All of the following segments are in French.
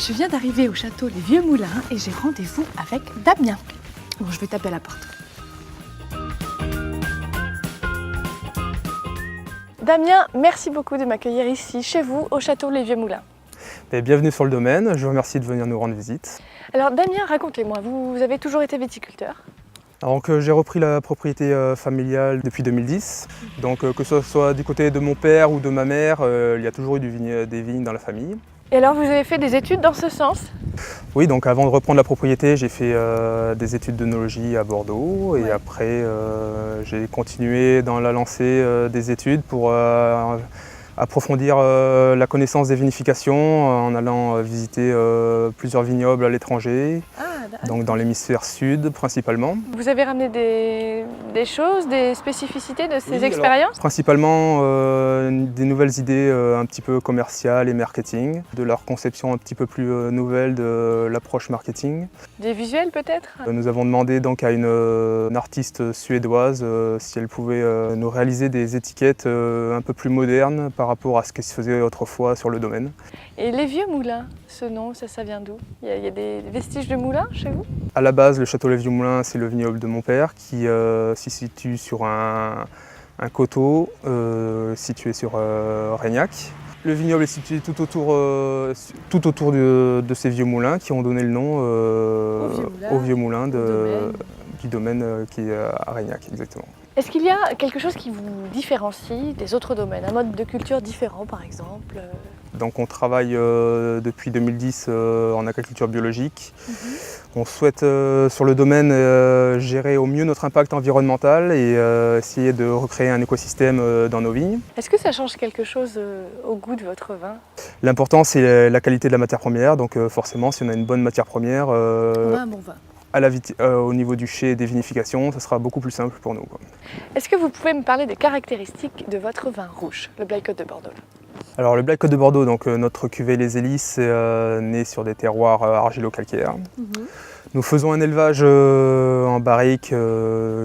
Je viens d'arriver au château Les Vieux Moulins et j'ai rendez-vous avec Damien. Bon, je vais taper à la porte. Damien, merci beaucoup de m'accueillir ici, chez vous, au château Les Vieux Moulins. Bienvenue sur le domaine, je vous remercie de venir nous rendre visite. Alors Damien, racontez-moi, vous avez toujours été viticulteur? Donc j'ai repris la propriété familiale depuis 2010. Donc que ce soit du côté de mon père ou de ma mère, il y a toujours eu des vignes dans la famille. Et alors vous avez fait des études dans ce sens? Oui, donc avant de reprendre la propriété, j'ai fait des études d'œnologie à Bordeaux et après j'ai continué dans la lancée des études pour approfondir la connaissance des vinifications en allant visiter plusieurs vignobles à l'étranger, donc dans l'hémisphère sud principalement. Vous avez ramené des choses, des spécificités de ces expériences? Principalement des nouvelles idées un petit peu commerciales et marketing, de leur conception un petit peu plus nouvelle de l'approche marketing. Des visuels peut-être? Nous avons demandé donc à une artiste suédoise si elle pouvait nous réaliser des étiquettes un peu plus modernes par rapport à ce qui se faisait autrefois sur le domaine. Et les Vieux Moulins, ce nom, ça vient d'où? Il y a des vestiges de moulins chez vous? À la base, le château Les Vieux Moulins, c'est le vignoble de mon père qui se situe sur un coteau situé sur Reignac. Le vignoble est situé tout autour de ces vieux moulins qui ont donné le nom aux vieux moulins du domaine qui est à Reignac, exactement. Est-ce qu'il y a quelque chose qui vous différencie des autres domaines, un mode de culture différent par exemple? Donc on travaille depuis 2010 en agriculture biologique. On souhaite sur le domaine gérer au mieux notre impact environnemental et essayer de recréer un écosystème dans nos vignes. Est-ce que ça change quelque chose au goût de votre vin? L'important c'est la qualité de la matière première, donc forcément si on a une bonne matière première, on a un bon vin. Au niveau du chai et des vinifications, ça sera beaucoup plus simple pour nous. Est-ce que vous pouvez me parler des caractéristiques de votre vin rouge, le Black Côte de Bordeaux? Alors le Black Côte de Bordeaux, donc notre cuvée Les Hélices, né sur des terroirs argilo-calcaires. Nous faisons un élevage en barrique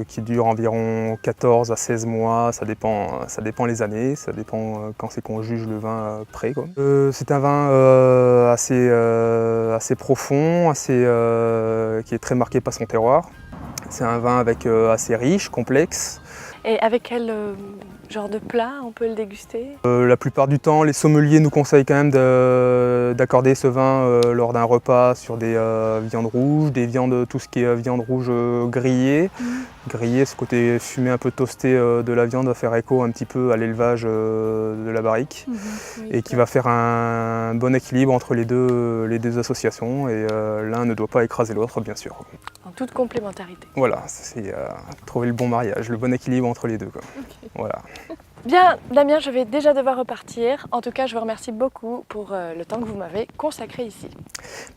qui dure environ 14 à 16 mois, ça dépend les années, ça dépend quand c'est qu'on juge le vin prêt. C'est un vin assez profond, qui est très marqué par son terroir. C'est un vin assez riche, complexe. Et avec quel genre de plat on peut le déguster? La plupart du temps, les sommeliers nous conseillent quand même d'accorder ce vin lors d'un repas sur des viandes rouges, tout ce qui est viande rouge grillée. Grillée, ce côté fumé un peu toasté de la viande va faire écho un petit peu à l'élevage de la barrique et qui va faire un bon équilibre entre les deux associations et l'un ne doit pas écraser l'autre bien sûr. En toute complémentarité. Voilà, c'est trouver le bon mariage, le bon équilibre entre les deux. Voilà. Bien, Damien, je vais déjà devoir repartir. En tout cas, je vous remercie beaucoup pour le temps que vous m'avez consacré ici.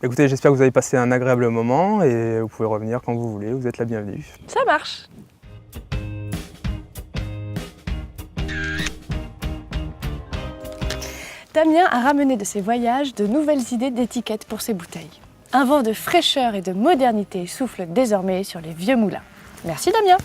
Écoutez, j'espère que vous avez passé un agréable moment et vous pouvez revenir quand vous voulez, vous êtes la bienvenue. Ça marche! Damien a ramené de ses voyages de nouvelles idées d'étiquettes pour ses bouteilles. Un vent de fraîcheur et de modernité souffle désormais sur les vieux moulins. Merci Damien!